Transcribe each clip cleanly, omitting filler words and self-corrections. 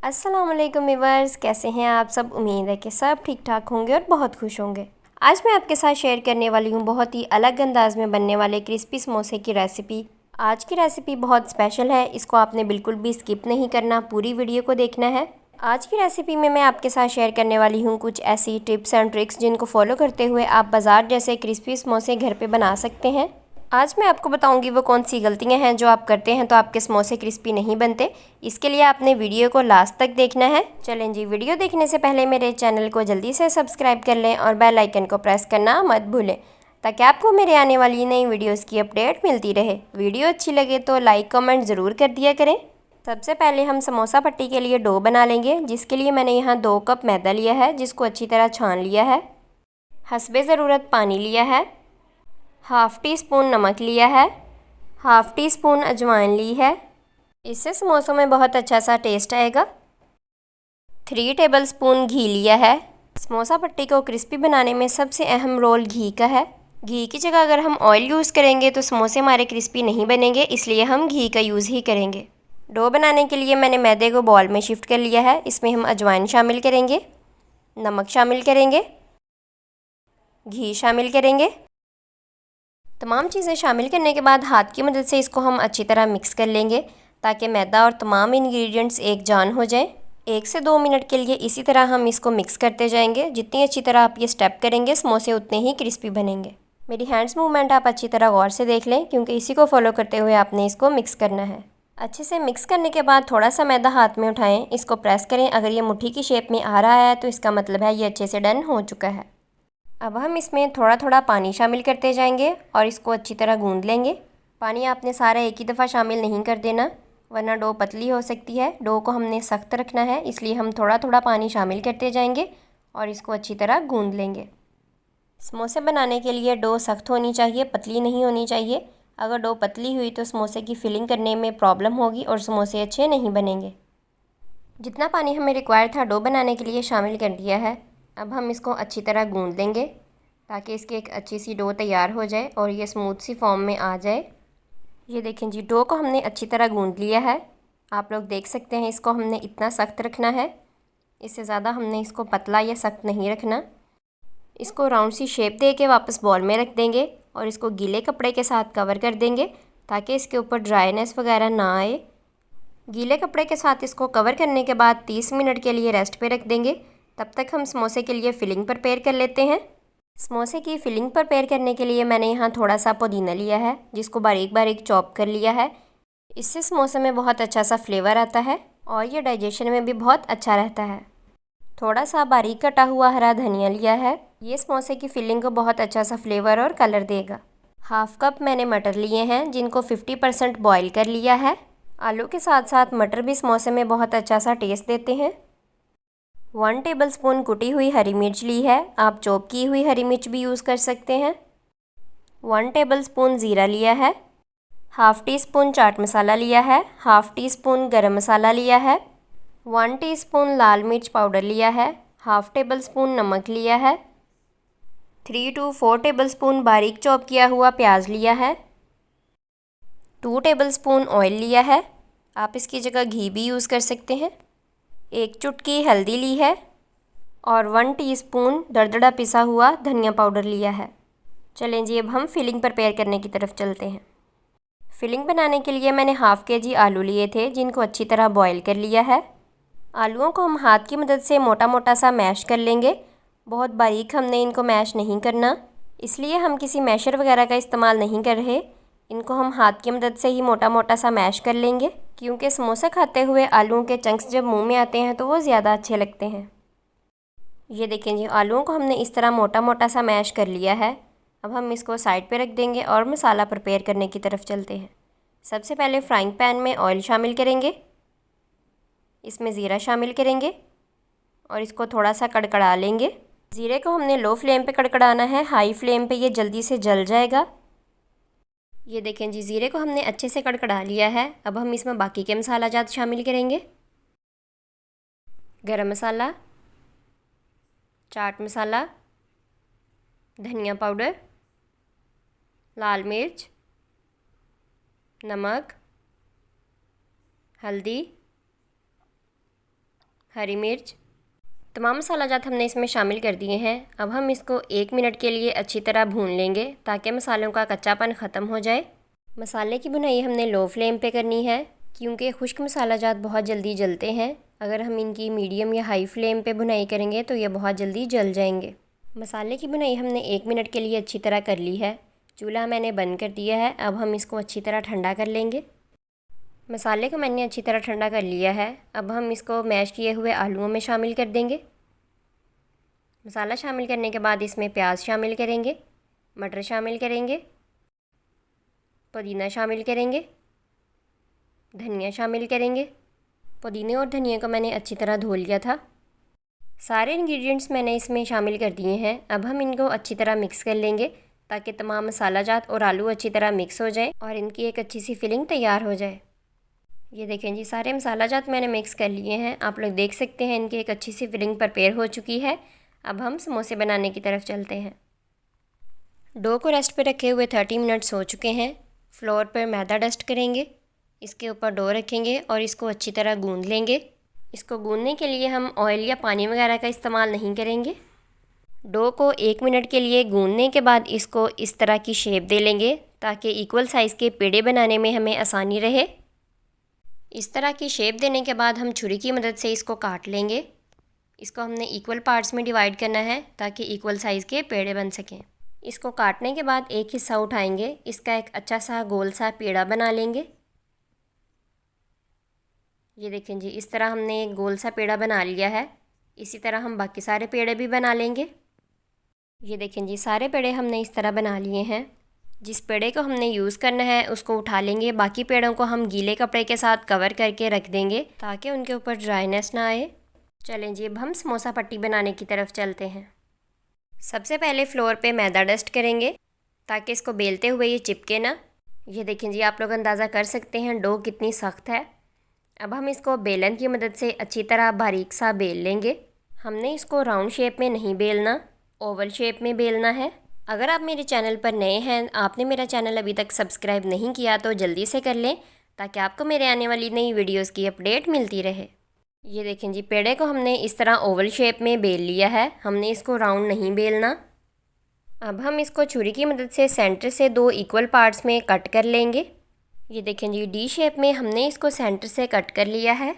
अस्सलाम वालेकुम व्यूअर्स, कैसे हैं आप सब। उम्मीद है कि सब ठीक ठाक होंगे और बहुत खुश होंगे। आज मैं आपके साथ शेयर करने वाली हूँ बहुत ही अलग अंदाज में बनने वाले क्रिस्पी समोसे की रेसिपी। आज की रेसिपी बहुत स्पेशल है, इसको आपने बिल्कुल भी स्किप नहीं करना, पूरी वीडियो को देखना है। आज की रेसिपी में मैं आपके साथ शेयर करने वाली हूँ कुछ ऐसी टिप्स एंड ट्रिक्स जिनको फॉलो करते हुए आप बाज़ार जैसे क्रिस्पी समोसे घर पे बना सकते हैं। आज मैं आपको बताऊंगी वो कौन सी गलतियां हैं जो आप करते हैं तो आपके समोसे क्रिस्पी नहीं बनते। इसके लिए आपने वीडियो को लास्ट तक देखना है। चलें जी, वीडियो देखने से पहले मेरे चैनल को जल्दी से सब्सक्राइब कर लें और बेल आइकन को प्रेस करना मत भूलें, ताकि आपको मेरे आने वाली नई वीडियोज़ की अपडेट मिलती रहे। वीडियो अच्छी लगे तो लाइक कमेंट ज़रूर कर दिया करें। सबसे पहले हम समोसा पट्टी के लिए डो बना लेंगे, जिसके लिए मैंने यहाँ 2 कप मैदा लिया है, जिसको अच्छी तरह छान लिया है। हस्बे ज़रूरत पानी लिया है। हाफ़ टी स्पून नमक लिया है। हाफ़ टी स्पून अजवाइन ली है, इससे समोसों में बहुत अच्छा सा टेस्ट आएगा। 3 टेबलस्पून घी लिया है। समोसा पट्टी को क्रिस्पी बनाने में सबसे अहम रोल घी का है। घी की जगह अगर हम ऑयल यूज़ करेंगे तो समोसे हमारे क्रिस्पी नहीं बनेंगे, इसलिए हम घी का यूज़ ही करेंगे। डो बनाने के लिए मैंने मैदे को बॉल में शिफ्ट कर लिया है। इसमें हम अजवाइन शामिल करेंगे, नमक शामिल करेंगे, घी शामिल करेंगे। तमाम चीज़ें शामिल करने के बाद हाथ की मदद से इसको हम अच्छी तरह मिक्स कर लेंगे, ताकि मैदा और तमाम इंग्रेडिएंट्स एक जान हो जाए। 1 से 2 मिनट के लिए इसी तरह हम इसको मिक्स करते जाएंगे। जितनी अच्छी तरह आप ये स्टेप करेंगे समोसे उतने ही क्रिस्पी बनेंगे। मेरी हैंड्स मूवमेंट आप अच्छी तरह गौर से देख लें, क्योंकि इसी को फॉलो करते हुए आपने इसको मिक्स करना है। अच्छे से मिक्स करने के बाद थोड़ा सा मैदा हाथ में उठाएं, इसको प्रेस करें। अगर ये मुट्ठी की शेप में आ रहा है तो इसका मतलब है ये अच्छे से डन हो चुका है। अब हम इसमें थोड़ा थोड़ा पानी शामिल करते जाएंगे और इसको अच्छी तरह गूंद लेंगे। पानी आपने सारा एक ही दफ़ा शामिल नहीं कर देना, वरना डो पतली हो सकती है। डो को हमने सख्त रखना है, इसलिए हम थोड़ा थोड़ा पानी शामिल करते जाएंगे और इसको अच्छी तरह गूंद लेंगे। समोसे बनाने के लिए डो सख्त होनी चाहिए, पतली नहीं होनी चाहिए। अगर डो पतली हुई तो समोसे की फिलिंग करने में प्रॉब्लम होगी और समोसे अच्छे नहीं बनेंगे। जितना पानी हमें रिक्वायर था डो बनाने के लिए शामिल कर दिया है। अब हम इसको अच्छी तरह गूंद लेंगे, ताकि इसकी एक अच्छी सी डो तैयार हो जाए और ये स्मूथ सी फॉर्म में आ जाए। ये देखें जी, डो को हमने अच्छी तरह गूंद लिया है। आप लोग देख सकते हैं इसको हमने इतना सख्त रखना है, इससे ज़्यादा हमने इसको पतला या सख्त नहीं रखना। इसको राउंड सी शेप दे के वापस बॉल में रख देंगे और इसको गीले कपड़े के साथ कवर कर देंगे, ताकि इसके ऊपर ड्राइनेस वगैरह ना आए। गीले कपड़े के साथ इसको कवर करने के बाद 30 मिनट के लिए रेस्ट पे रख देंगे। तब तक हम समोसे के लिए फ़िलिंग प्रिपेयर कर लेते हैं। समोसे की फ़िलिंग प्रिपेयर करने के लिए मैंने यहाँ थोड़ा सा पुदीना लिया है, जिसको बारीक बारीक चॉप कर लिया है। इससे समोसे में बहुत अच्छा सा फ्लेवर आता है और ये डाइजेशन में भी बहुत अच्छा रहता है। थोड़ा सा बारीक कटा हुआ हरा धनिया लिया है, ये समोसे की फिलिंग को बहुत अच्छा सा फ्लेवर और कलर देगा। हाफ़ कप मैंने मटर लिए हैं, जिनको 50% बॉईल कर लिया है। आलू के साथ साथ मटर भी समोसे में बहुत अच्छा सा टेस्ट देते हैं। 1 टेबलस्पून कुटी हुई हरी मिर्च ली है, आप चॉप की हुई हरी मिर्च भी यूज़ कर सकते हैं। 1 टेबलस्पून ज़ीरा लिया है। Half tea spoon chaat masala लिया है। हाफ़ टी स्पून गरम मसाला लिया है। 1 टीस्पून लाल मिर्च पाउडर लिया है। हाफ़ टेबल स्पून नमक लिया है। 3 to 4 टेबलस्पून बारीक चॉप किया हुआ प्याज लिया है। 2 टेबलस्पून ऑयल लिया है, आप इसकी जगह घी भी यूज़ कर सकते हैं। 1 चुटकी हल्दी ली है और 1 टीस्पून दरदरा पिसा हुआ धनिया पाउडर लिया है। चलें जी, अब हम फिलिंग प्रिपेयर करने की तरफ चलते हैं। फिलिंग बनाने के लिए मैंने हाफ़ kg आलू लिए थे, जिनको अच्छी तरह बॉईल कर लिया है। आलूओं को हम हाथ की मदद से मोटा मोटा सा मैश कर लेंगे। बहुत बारीक हमने इनको मैश नहीं करना, इसलिए हम किसी मैशर वगैरह का इस्तेमाल नहीं कर रहे। इनको हम हाथ की मदद से ही मोटा मोटा सा मैश कर लेंगे, क्योंकि समोसा खाते हुए आलूओं के चंक्स जब मुंह में आते हैं तो वो ज़्यादा अच्छे लगते हैं। ये देखें जी, आलूओं को हमने इस तरह मोटा मोटा सा मैश कर लिया है। अब हम इसको साइड पे रख देंगे और मसाला प्रिपेयर करने की तरफ चलते हैं। सबसे पहले फ्राइंग पैन में ऑयल शामिल करेंगे, इसमें ज़ीरा शामिल करेंगे और इसको थोड़ा सा कड़कड़ा लेंगे। ज़ीरे को हमने लो फ्लेम पे कड़कड़ाना है, हाई फ्लेम पे ये जल्दी से जल जाएगा। ये देखें जी, ज़ीरे को हमने अच्छे से कड़कड़ा लिया है। अब हम इसमें बाकी के मसाला जात शामिल करेंगे। गरम मसाला, चाट मसाला, धनिया पाउडर, लाल मिर्च, नमक, हल्दी, हरी मिर्च। तमाम मसाला जात हमने इसमें शामिल कर दिए हैं। अब हम इसको 1 मिनट के लिए अच्छी तरह भून लेंगे ताकि मसालों का कच्चापन ख़त्म हो जाए। मसाले की भुनाई हमने लो फ्लेम पे करनी है क्योंकि खुश्क मसाला जात बहुत जल्दी जलते हैं। अगर हम इनकी मीडियम या हाई फ्लेम पे भुनाई करेंगे तो ये बहुत जल्दी जल जाएंगे। मसाले की भुनाई हमने 1 मिनट के लिए अच्छी तरह कर ली है। चूल्हा मैंने बंद कर दिया है। अब हम इसको अच्छी तरह ठंडा कर लेंगे। मसाले को मैंने अच्छी तरह ठंडा कर लिया है। अब हम इसको मैश किए हुए आलूओं में शामिल कर देंगे। मसाला शामिल करने के बाद इसमें प्याज शामिल करेंगे, मटर शामिल करेंगे, पुदीना शामिल करेंगे, धनिया शामिल करेंगे। पुदीने और धनिया को मैंने अच्छी तरह धो लिया था। सारे इंग्रेडिएंट्स मैंने इसमें शामिल कर दिए हैं। अब हम इनको अच्छी तरह मिक्स कर लेंगे ताकि तमाम मसाला जात और आलू अच्छी तरह मिक्स हो जाए और इनकी एक अच्छी सी फिलिंग तैयार हो जाए। ये देखें जी, सारे मसाला जात मैंने मिक्स कर लिए हैं। आप लोग देख सकते हैं इनकी एक अच्छी सी फिलिंग प्रिपेयर हो चुकी है। अब हम समोसे बनाने की तरफ चलते हैं। डो को रेस्ट पे रखे हुए 30 मिनट्स हो चुके हैं। फ्लोर पर मैदा डस्ट करेंगे, इसके ऊपर डो रखेंगे और इसको अच्छी तरह गूंद लेंगे। इसको गूंदने के लिए हम ऑयल या पानी वगैरह का इस्तेमाल नहीं करेंगे। डो को 1 मिनट के लिए गूंदने के बाद इसको इस तरह की शेप दे लेंगे ताकि इक्वल साइज़ के पेड़े बनाने में हमें आसानी रहे। इस तरह की शेप देने के बाद हम छुरी की मदद से इसको काट लेंगे। इसको हमने इक्वल पार्ट्स में डिवाइड करना है ताकि इक्वल साइज़ के पेड़े बन सकें। इसको काटने के बाद एक हिस्सा उठाएंगे, इसका एक अच्छा सा गोल सा पेड़ा बना लेंगे। ये देखें जी, इस तरह हमने एक गोल सा पेड़ा बना लिया है। इसी तरह हम बाकी सारे पेड़े भी बना लेंगे। ये देखें जी, सारे पेड़े हमने इस तरह बना लिए हैं। जिस पेड़े को हमने यूज़ करना है उसको उठा लेंगे। बाकी पेड़ों को हम गीले कपड़े के साथ कवर करके रख देंगे ताकि उनके ऊपर ड्राइनेस ना आए। चलें जी, अब हम समोसा पट्टी बनाने की तरफ चलते हैं। सबसे पहले फ्लोर पे मैदा डस्ट करेंगे ताकि इसको बेलते हुए ये चिपके ना। ये देखें जी, आप लोग अंदाज़ा कर सकते हैं डो कितनी सख्त है। अब हम इसको बेलन की मदद से अच्छी तरह बारीक सा बेल लेंगे। हमने इसको राउंड शेप में नहीं बेलना, ओवल शेप में बेलना है। अगर आप मेरे चैनल पर नए हैं, आपने मेरा चैनल अभी तक सब्सक्राइब नहीं किया तो जल्दी से कर लें ताकि आपको मेरे आने वाली नई वीडियोस की अपडेट मिलती रहे। ये देखें जी, पेड़े को हमने इस तरह ओवल शेप में बेल लिया है। हमने इसको राउंड नहीं बेलना। अब हम इसको छुरी की मदद से सेंटर से 2 इक्वल पार्ट्स में कट कर लेंगे। ये देखें जी, डी शेप में हमने इसको सेंटर से कट कर लिया है।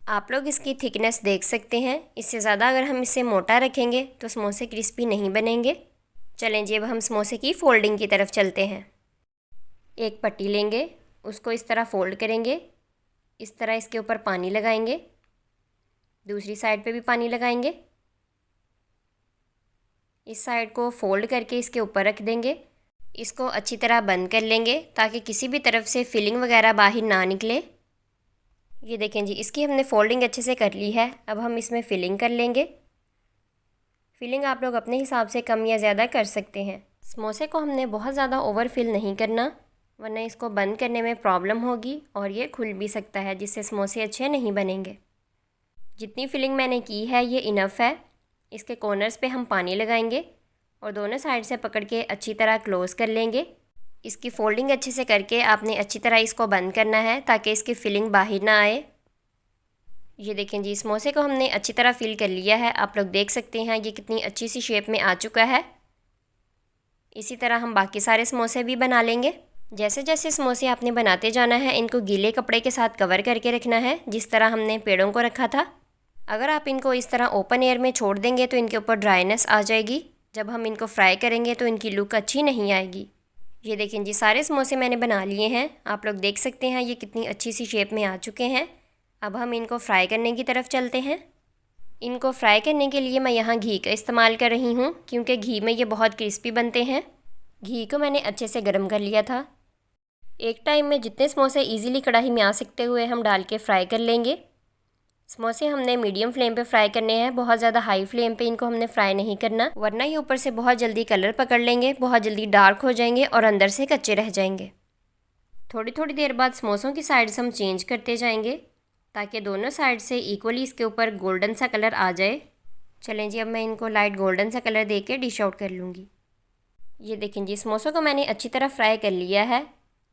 आप लोग इसकी थिकनेस देख सकते हैं। इससे ज़्यादा अगर हम इसे मोटा रखेंगे तो समोसे क्रिस्पी नहीं बनेंगे। चलें जी, अब हम समोसे की फ़ोल्डिंग की तरफ चलते हैं। एक पट्टी लेंगे, उसको इस तरह फ़ोल्ड करेंगे। इस तरह इसके ऊपर पानी लगाएंगे, दूसरी साइड पे भी पानी लगाएंगे। इस साइड को फ़ोल्ड करके इसके ऊपर रख देंगे। इसको अच्छी तरह बंद कर लेंगे ताकि किसी भी तरफ से फिलिंग वगैरह बाहर ना निकले। ये देखें जी, इसकी हमने फ़ोल्डिंग अच्छे से कर ली है। अब हम इसमें फ़िलिंग कर लेंगे। फिलिंग आप लोग अपने हिसाब से कम या ज़्यादा कर सकते हैं। समोसे को हमने बहुत ज़्यादा ओवर फिल नहीं करना, वरना इसको बंद करने में प्रॉब्लम होगी और ये खुल भी सकता है जिससे समोसे अच्छे नहीं बनेंगे। जितनी फिलिंग मैंने की है ये इनफ है। इसके कॉर्नर्स पे हम पानी लगाएंगे और दोनों साइड से पकड़ के अच्छी तरह क्लोज़ कर लेंगे। इसकी फ़ोल्डिंग अच्छे से करके आपने अच्छी तरह इसको बंद करना है ताकि इसकी फिलिंग बाहर ना आए। ये देखें जी, समोसे को हमने अच्छी तरह फिल कर लिया है। आप लोग देख सकते हैं ये कितनी अच्छी सी शेप में आ चुका है। इसी तरह हम बाकी सारे समोसे भी बना लेंगे। जैसे जैसे समोसे आपने बनाते जाना है, इनको गीले कपड़े के साथ कवर करके रखना है जिस तरह हमने पेड़ों को रखा था। अगर आप इनको इस तरह ओपन एयर में छोड़ देंगे तो इनके ऊपर ड्राइनेस आ जाएगी। जब हम इनको फ्राई करेंगे तो इनकी लुक अच्छी नहीं आएगी। ये देखें जी, सारे समोसे मैंने बना लिए हैं। आप लोग देख सकते हैं ये कितनी अच्छी सी शेप में आ चुके हैं। अब हम इनको फ्राई करने की तरफ चलते हैं। इनको फ्राई करने के लिए मैं यहाँ घी का इस्तेमाल कर रही हूँ क्योंकि घी में ये बहुत क्रिस्पी बनते हैं। घी को मैंने अच्छे से गर्म कर लिया था। एक टाइम में जितने समोसे इजीली कढ़ाई में आ सकते हुए हम डाल के फ्राई कर लेंगे। समोसे हमने मीडियम फ्लेम पे फ्राई करने हैं, बहुत ज़्यादा हाई फ्लेम पे इनको हमने फ्राई नहीं करना, वरना ये ऊपर से बहुत जल्दी कलर पकड़ लेंगे, बहुत जल्दी डार्क हो जाएंगे और अंदर से कच्चे रह जाएंगे। थोड़ी थोड़ी देर बाद समोसों की साइड्स हम चेंज करते जाएंगे ताकि दोनों साइड से इक्वली इसके ऊपर गोल्डन सा कलर आ जाए। चलें जी, अब मैं इनको लाइट गोल्डन सा कलर दे के डिश आउट कर लूँगी। ये देखें जी, समोसों को मैंने अच्छी तरह फ्राई कर लिया है।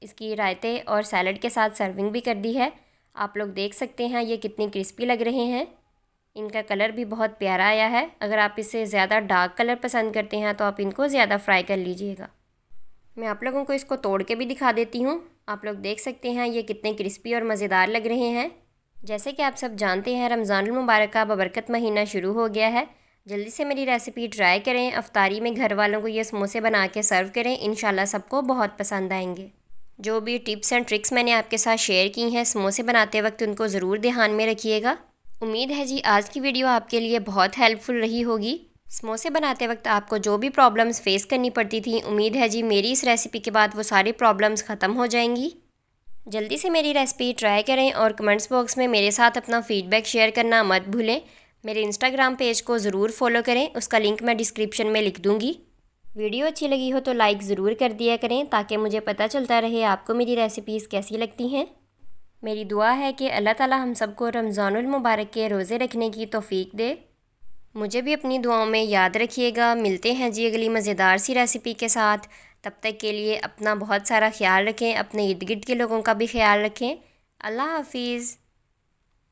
इसकी रायते और सैलड के साथ सर्विंग भी कर दी है। आप लोग देख सकते हैं ये कितनी क्रिस्पी लग रहे हैं। इनका कलर भी बहुत प्यारा आया है। अगर आप इसे ज़्यादा डार्क कलर पसंद करते हैं तो आप इनको ज़्यादा फ्राई कर लीजिएगा। मैं आप लोगों को इसको तोड़ के भी दिखा देती हूँ। आप लोग देख सकते हैं ये कितने क्रिस्पी और मज़ेदार लग रहे हैं। जैसे कि आप सब जानते हैं, रमज़ानुल मुबारक का बबरकत महीना शुरू हो गया है। जल्दी से मेरी रेसिपी ट्राई करें। अफ्तारी में घर वालों को ये समोसे बना के सर्व करें। इंशाल्लाह सबको बहुत पसंद आएंगे। जो भी टिप्स एंड ट्रिक्स मैंने आपके साथ शेयर की हैं समोसे बनाते वक्त, उनको ज़रूर ध्यान में रखिएगा। उम्मीद है जी आज की वीडियो आपके लिए बहुत हेल्पफुल रही होगी। समोसे बनाते वक्त आपको जो भी प्रॉब्लम्स फेस करनी पड़ती थी, उम्मीद है जी मेरी इस रेसिपी के बाद वो सारी प्रॉब्लम्स ख़त्म हो जाएंगी। जल्दी से मेरी रेसिपी ट्राई करें और कमेंट्स बॉक्स में मेरे साथ अपना फ़ीडबैक शेयर करना मत भूलें। मेरे इंस्टाग्राम पेज को ज़रूर फॉलो करें, उसका लिंक मैं डिस्क्रिप्शन में लिख दूँगी। वीडियो अच्छी लगी हो तो लाइक ज़रूर कर दिया करें ताकि मुझे पता चलता रहे आपको मेरी रेसिपीज़ कैसी लगती हैं। मेरी दुआ है कि अल्लाह ताला हम सबको रमज़ानुल मुबारक के रोज़े रखने की तौफ़ीक दे। मुझे भी अपनी दुआओं में याद रखिएगा। मिलते हैं जी अगली मज़ेदार सी रेसिपी के साथ। तब तक के लिए अपना बहुत सारा ख्याल रखें, अपने इर्द गिर्द के लोगों का भी ख्याल रखें। अल्लाह हाफिज़।